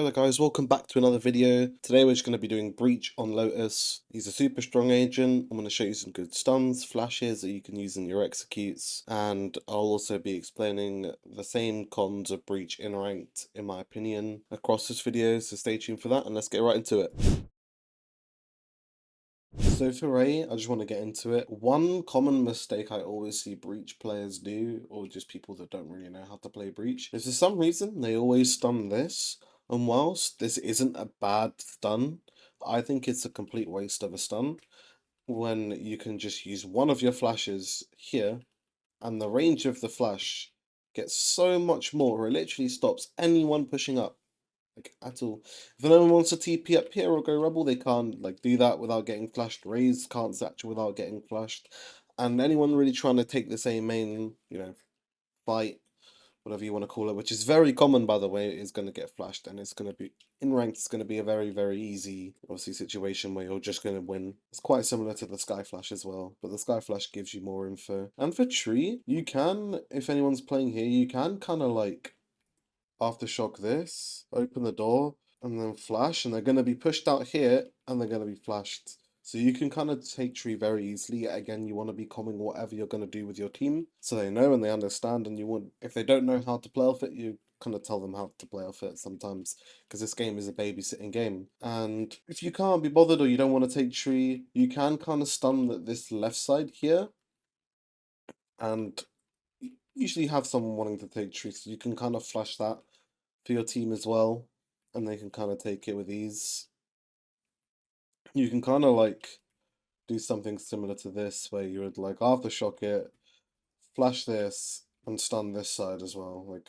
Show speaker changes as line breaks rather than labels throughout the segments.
Hello guys, welcome back to another video. Today we're just going to be doing Breach on Lotus. He's a super strong agent. I'm going to show you some good stuns, flashes that you can use in your executes, and I'll also be explaining the same cons of Breach in ranked, in my opinion, across this video, so stay tuned for that and let's get right into it. So for A, I just want to get into it. One common mistake I always see Breach players do, or just people that don't really know how to play Breach, is for some reason they always stun this. And whilst this isn't a bad stun, I think it's a complete waste of a stun when you can just use one of your flashes here and the range of the flash gets so much more, it literally stops anyone pushing up. Like at all. If anyone wants to TP up here or go rebel, they can't like do that without getting flashed. Raze can't satchel without getting flashed. And anyone really trying to take the same main, fight, whatever you want to call it, which is very common by the way, is going to get flashed, and it's going to be in ranked. It's going to be a very very easy, obviously, situation where you're just going to win. It's quite similar to the Sky Flash as well, but the Sky Flash gives you more info. And for Tree, you can, if anyone's playing here, you can kind of like aftershock this, open the door, and then flash, and they're going to be pushed out here, and they're going to be flashed. So you can kind of take tree very easily. Again, you want to be calming whatever you're going to do with your team, so they know and they understand, and you want, if they don't know how to play off it, you kind of tell them how to play off it sometimes, because this game is a babysitting game. And if you can't be bothered or you don't want to take tree, you can kind of stun this left side here, and usually have someone wanting to take tree, so you can kind of flash that for your team as well, and they can kind of take it with ease. You can kind of like do something similar to this, where you would like aftershock it, flash this, and stun this side as well. Like,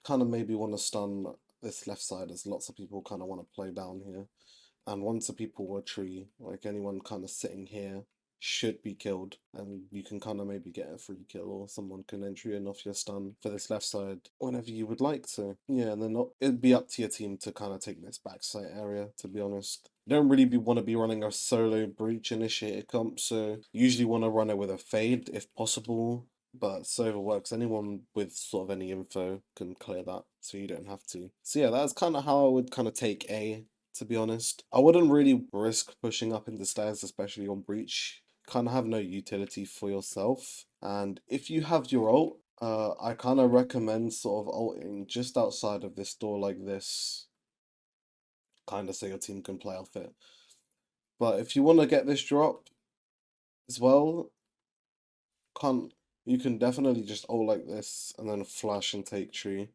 kind of maybe want to stun this left side, as lots of people kind of want to play down here. And once the people were tree, like anyone kind of sitting here should be killed, and you can kind of maybe get a free kill, or someone can entry in off your stun for this left side whenever you would like to. Yeah, and then it'd be up to your team to kind of take this backside area, to be honest. You don't really want to be running a solo breach initiated comp, so usually want to run it with a fade if possible. But Sova works. Anyone with sort of any info can clear that, so you don't have to. So yeah, that's kind of how I would kind of take A, to be honest. I wouldn't really risk pushing up into stairs, especially on breach. Kind of have no utility for yourself. And if you have your ult, I kind of recommend sort of ulting just outside of this door like this, kind of so your team can play off it. But if you want to get this drop as well, you can definitely just ult like this and then flash and take tree.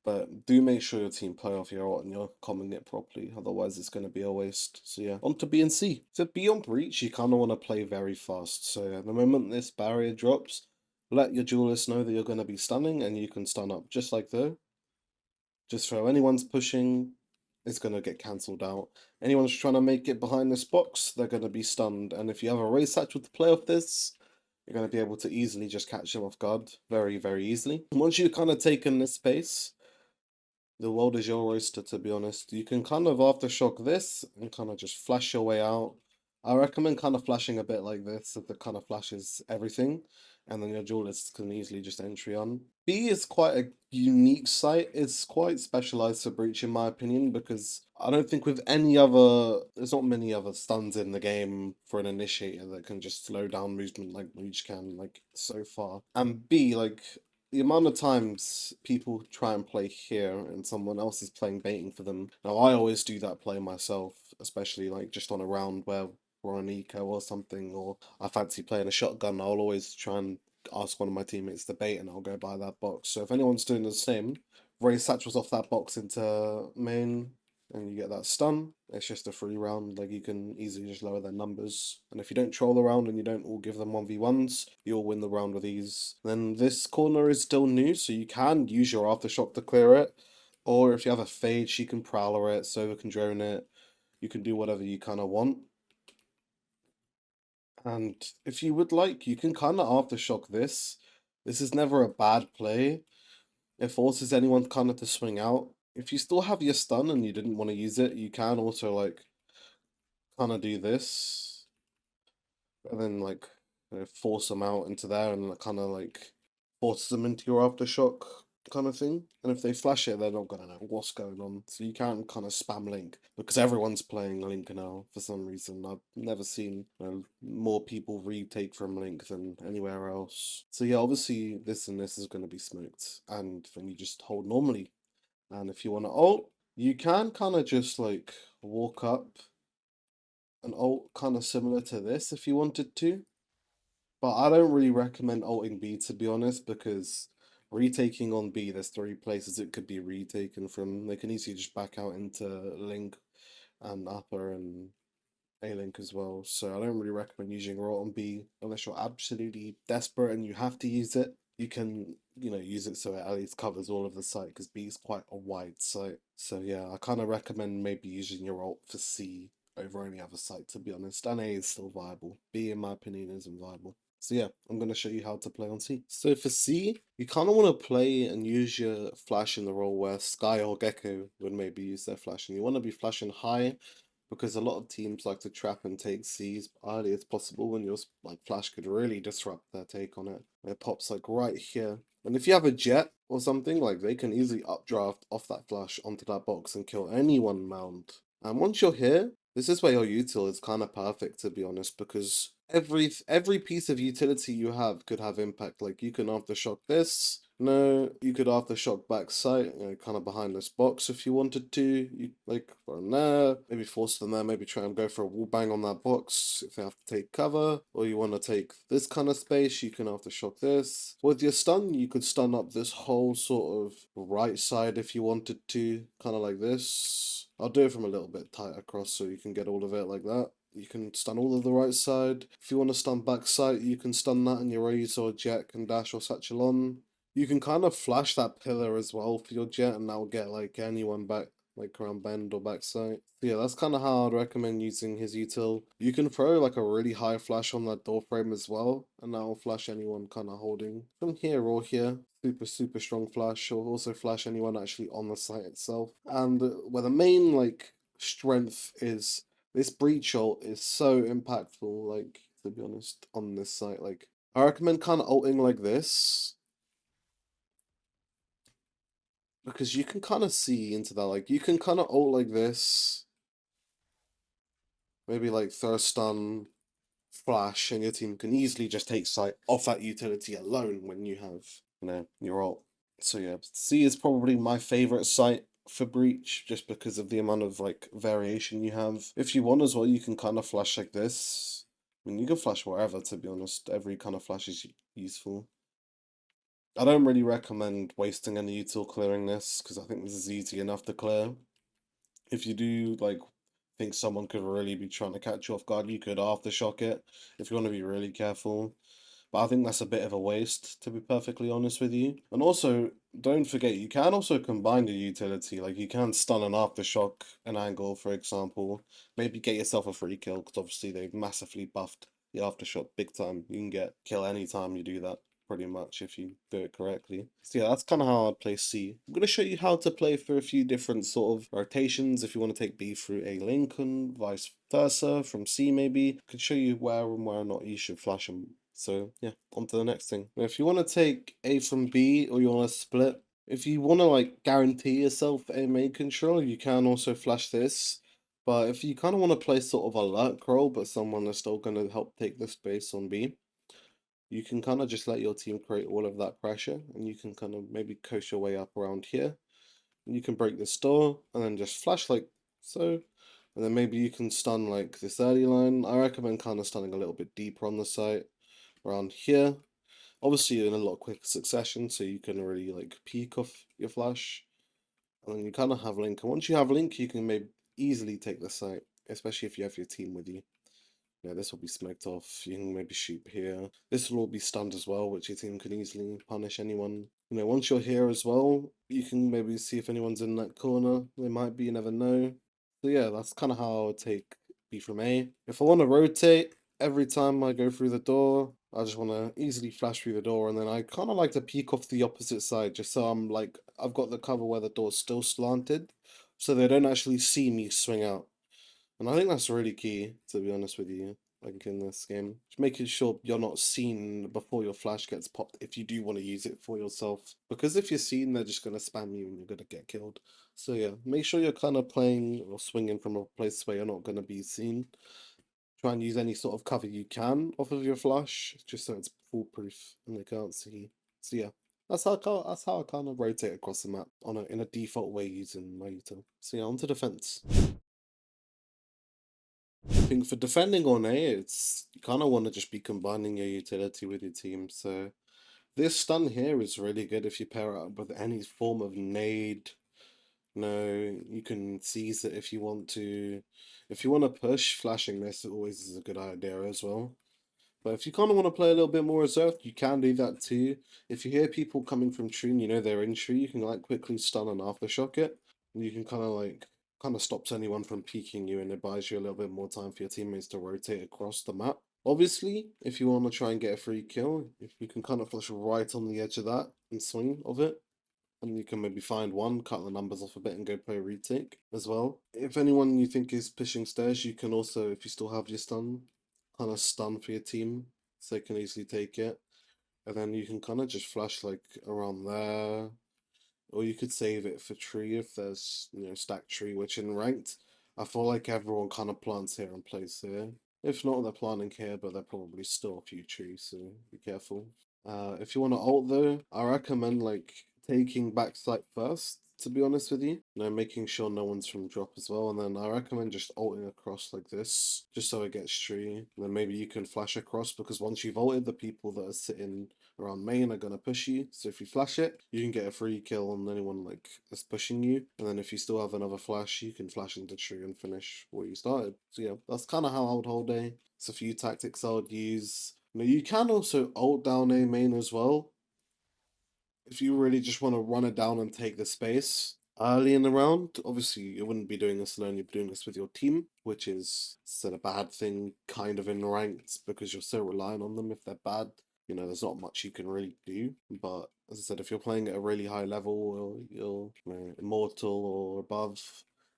But do make sure your team play off your ult and you're combing it properly, otherwise it's going to be a waste. So yeah, on to B and C. So B on breach, you kind of want to play very fast. So the moment this barrier drops, let your duelist know that you're going to be stunning, and you can stun up just like though. Just throw anyone's pushing, it's going to get cancelled out. Anyone's trying to make it behind this box, they're going to be stunned. And if you have a race satchel to play off this, you're going to be able to easily just catch them off guard very, very easily. And once you've kind of taken this space, the world is your oyster, to be honest. You can kind of aftershock this and kind of just flash your way out. I recommend kind of flashing a bit like this, so that kind of flashes everything, and then your duelists can easily just entry on. B is quite a unique site. It's quite specialized for breach, in my opinion, because I don't think with any other, there's not many other stuns in the game for an initiator that can just slow down movement like breach can, like so far. And B, like, the amount of times people try and play here and someone else is playing baiting for them. Now, I always do that play myself, especially like just on a round where we're on eco or something, or I fancy playing a shotgun. I'll always try and ask one of my teammates to bait, and I'll go buy that box. So if anyone's doing the same, raise satchels off that box into main, and you get that stun. It's just a free round, like you can easily just lower their numbers. And if you don't troll around and you don't all give them 1v1s, you'll win the round with ease. Then this corner is still new, so you can use your aftershock to clear it. Or if you have a fade, she can prowler it, Sova can drone it. You can do whatever you kind of want. And if you would like, you can kind of aftershock this. This is never a bad play. It forces anyone kind of to swing out. If you still have your stun and you didn't want to use it, you can also like kind of do this, and then like force them out into there, and kind of like force them into your aftershock. kind of thing. And if they flash it, they're not gonna know what's going on. So you can't kind of spam link because everyone's playing link now for some reason. I've never seen more people retake from link than anywhere else. So yeah, obviously this and this is gonna be smoked, and then you just hold normally. And if you want to ult, you can kind of just like walk up and ult kind of similar to this if you wanted to. But I don't really recommend ulting B to be honest, because retaking on B, there's three places it could be retaken from. They can easily just back out into Link and Upper and A Link as well. So I don't really recommend using ult on B unless you're absolutely desperate and you have to use it. You can, use it so it at least covers all of the site because B is quite a wide site. So yeah, I kind of recommend maybe using your ult for C over any other site to be honest. And A is still viable. B, in my opinion, isn't viable. So yeah, I'm going to show you how to play on C. So for C, you kind of want to play and use your flash in the role where Sky or Gecko would maybe use their flash. And you want to be flashing high because a lot of teams like to trap and take C's early as possible when your like flash could really disrupt their take on it. It pops like right here. And if you have a jet or something, like they can easily updraft off that flash onto that box and kill anyone mound. And once you're here, this is where your util is kind of perfect to be honest, because every piece of utility you have could have impact. Like you can aftershock this. No, you could aftershock back sight, kind of behind this box if you wanted to. You like from there, maybe force them there, maybe try and go for a wall bang on that box if they have to take cover, or you want to take this kind of space, you can aftershock this. With your stun, you could stun up this whole sort of right side if you wanted to, kind of like this. I'll do it from a little bit tight across so you can get all of it like that. You can stun all of the right side. If you want to stun back side, you can stun that and your Raze or Jet can dash or satchel on. You can kind of flash that pillar as well for your Jet and that'll get like anyone back like around bend or backside. Yeah, that's kind of how I'd recommend using his util. You can throw like a really high flash on that door frame as well, and that'll flash anyone kind of holding from here or here. Super strong flash, or also flash anyone actually on the site itself. And where the main like strength is, this breach ult is so impactful. Like to be honest, on this site, like I recommend kind of ulting like this because you can kind of see into that. Like you can kind of ult like this, maybe like throw a stun, flash, and your team can easily just take sight off that utility alone when you have, your ult. So yeah, C is probably my favorite site for breach just because of the amount of like variation you have. If you want as well, you can kind of flash like this. I mean, you can flash wherever, to be honest. Every kind of flash is useful. I don't really recommend wasting any util clearing this because I think this is easy enough to clear. If you do like think someone could really be trying to catch you off guard, you could aftershock it if you want to be really careful. But I think that's a bit of a waste, to be perfectly honest with you. And also, don't forget, you can also combine the utility. Like, you can stun an aftershock, an angle, for example. Maybe get yourself a free kill, because obviously they've massively buffed the aftershock big time. You can get kill anytime you do that, pretty much, if you do it correctly. So yeah, that's kind of how I'd play C. I'm going to show you how to play for a few different sort of rotations. If you want to take B through A Lincoln, vice versa, from C maybe. I could show you where and where not you should flash them. So yeah, on to the next thing. Now, if you want to take A from B or you want to split, if you want to like guarantee yourself a main control, you can also flash this. But if you kind of want to play sort of a lurk role, but someone is still going to help take the space on B, you can kind of just let your team create all of that pressure and you can kind of maybe coast your way up around here. And you can break this door and then just flash like so. And then maybe you can stun like this early line. I recommend kind of stunning a little bit deeper on the site around here. Obviously in a lot quicker succession, so you can really like peek off your flash. And then you kind of have Link. And once you have Link, you can maybe easily take the site, especially if you have your team with you. Yeah, this will be smoked off. You can maybe shoot here. This will all be stunned as well, which your team can easily punish anyone. Once you're here as well, you can maybe see if anyone's in that corner. They might be, you never know. So yeah, that's kind of how I would take B from A. If I want to rotate, every time I go through the door, I just want to easily flash through the door, and then I kind of like to peek off the opposite side, just so I'm like, I've got the cover where the door's still slanted, so they don't actually see me swing out. And I think that's really key, to be honest with you. like in this game. Just making sure you're not seen before your flash gets popped if you do want to use it for yourself. Because if you're seen, they're just gonna spam you and you're gonna get killed. So yeah, make sure you're kind of playing or swinging from a place where you're not gonna be seen. Try and use any sort of cover you can off of your flash, just so it's foolproof and they can't see. So yeah, that's how I kind of rotate across the map on in a default way using my util. So yeah, onto defense. I think for defending on A, it's you kind of want to just be combining your utility with your team. So this stun here is really good if you pair it up with any form of nade. No, you can seize it if you want to. If you want to push, flashing this always is a good idea as well. But if you kind of want to play a little bit more reserved, you can do that too. If you hear people coming from tree and you know they're in tree, you can like quickly stun and aftershock it. And you can kind of stops anyone from peeking you and it buys you a little bit more time for your teammates to rotate across the map. Obviously, if you want to try and get a free kill, if you can kind of flush right on the edge of that and swing of it, and you can maybe find one, cut the numbers off a bit, and go play a retake as well. If anyone you think is pushing stairs, you can also, if you still have your stun, kind of stun for your team, so they can easily take it. And then you can kind of just flash like around there, or you could save it for tree if there's stack tree, which in ranked, I feel like everyone kind of plants here and plays here. If not, they're planting here, but they're probably still a few trees, so be careful. If you want to ult though, I recommend like taking backside first, to be honest with you. Making sure no one's from drop as well. And then I recommend just ulting across like this, just so it gets tree. And then maybe you can flash across because once you've ulted, the people that are sitting around main are gonna push you. So if you flash it, you can get a free kill on anyone like that's pushing you. And then if you still have another flash, you can flash into tree and finish what you started. So yeah, that's kind of how I would hold A. It's a few tactics I would use. You can also ult down A main as well if you really just want to run it down and take the space early in the round. Obviously, you wouldn't be doing this alone, you'd be doing this with your team, which is still a bad thing kind of in ranked because you're so reliant on them if they're bad. There's not much you can really do. But as I said, if you're playing at a really high level or you're immortal or above,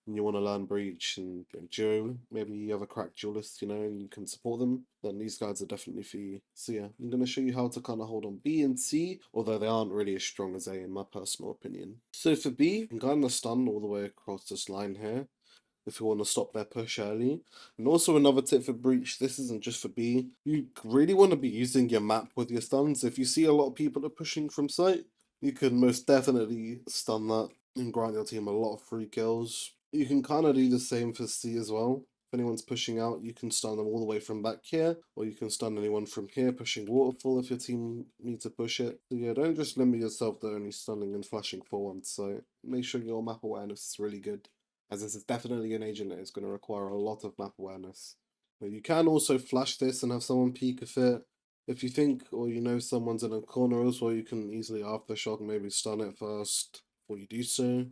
and you want to learn breach and duo, maybe you have a cracked duelist, and you can support them, then these guys are definitely for you. So yeah, I'm going to show you how to kind of hold on B and C, although they aren't really as strong as A in my personal opinion. So for B, you can kind of stun all the way across this line here if you want to stop their push early. And also another tip for breach, this isn't just for B, you really want to be using your map with your stuns. If you see a lot of people are pushing from site, you can most definitely stun that and grant your team a lot of free kills. You can kind of do the same for C as well. If anyone's pushing out, you can stun them all the way from back here, or you can stun anyone from here pushing waterfall if your team needs to push it. So yeah, don't just limit yourself to only stunning and flashing for one site. Make sure your map awareness is really good, as this is definitely an agent that is going to require a lot of map awareness. But you can also flash this and have someone peek if it. If you think or someone's in a corner as well, you can easily aftershock, maybe stun it first before you do so.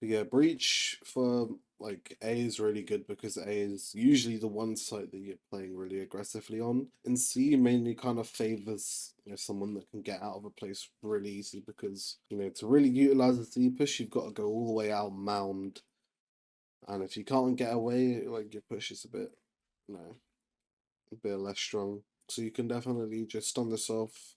But yeah, breach for like A is really good because A is usually the one site that you're playing really aggressively on. And C mainly kind of favors someone that can get out of a place really easy because to really utilize the C push, you've got to go all the way out mound, and if you can't get away, like your push is a bit, a bit less strong. So you can definitely just stun this off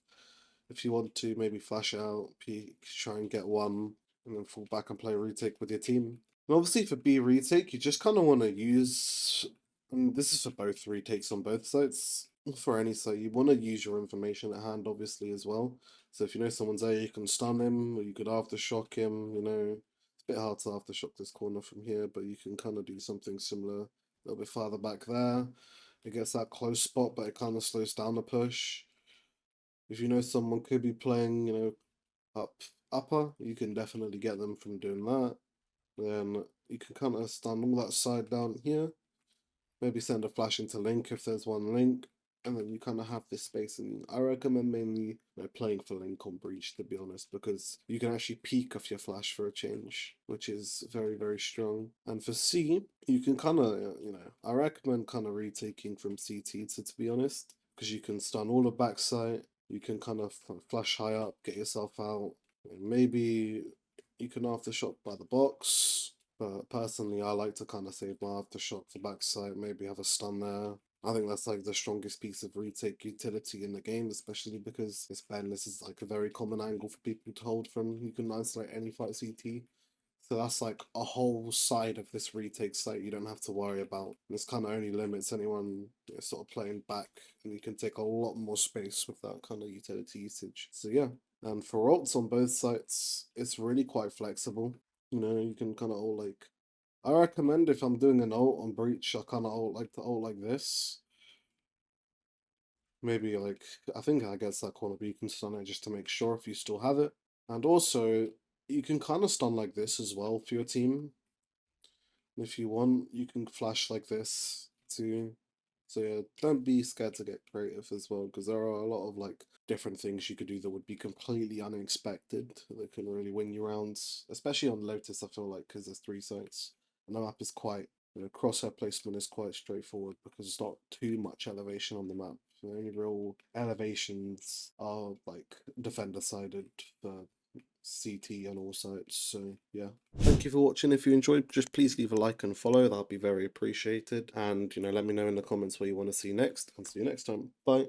if you want to, maybe flash out, peek, try and get one, and then fall back and play retake with your team. And obviously for B retake, you just kind of want to use, and this is for both retakes on both sides. For any site, you want to use your information at hand, obviously, as well. So if you know someone's there, you can stun him, or you could aftershock him, It's a bit hard to aftershock this corner from here, but you can kind of do something similar a little bit farther back there. It gets that close spot, but it kind of slows down the push. If you know someone could be playing, up upper, you can definitely get them from doing that. Then you can kind of stun all that side down here. Maybe send a flash into link if there's one link. And then you kind of have this space. And I recommend mainly playing for link on breach, to be honest, because you can actually peek off your flash for a change, which is very, very strong. And for C, you can kind of, I recommend kind of retaking from CT to be honest, because you can stun all the backside. You can kind of flash high up, get yourself out. Maybe you can aftershock by the box. But personally, I like to kind of save my aftershock for backside, maybe have a stun there. I think that's like the strongest piece of retake utility in the game, especially because this bandless is like a very common angle for people to hold from. You can isolate any fight CT. So that's like a whole side of this retake site you don't have to worry about. This kind of only limits anyone sort of playing back, and you can take a lot more space with that kind of utility usage. So yeah, and for ults on both sites, it's really quite flexible. You know, you can kind of all like. I recommend if I'm doing an ult on breach, I kind of ult like to ult like this. Maybe like I guess that corner beacon stun it just to make sure if you still have it. And also you can kind of stun like this as well for your team. If you want, you can flash like this too. So yeah, don't be scared to get creative as well, because there are a lot of like different things you could do that would be completely unexpected that can really win you rounds, especially on Lotus. I feel like because there's 3 sites and the map is quite, you know, crosshair placement is quite straightforward because it's not too much elevation on the map. The only real elevations are like defender sided for CT on all sites. So yeah, thank you for watching. If you enjoyed, just please leave a like and follow. That'll be very appreciated. And you know, let me know in the comments what you want to see next. And see you next time. Bye.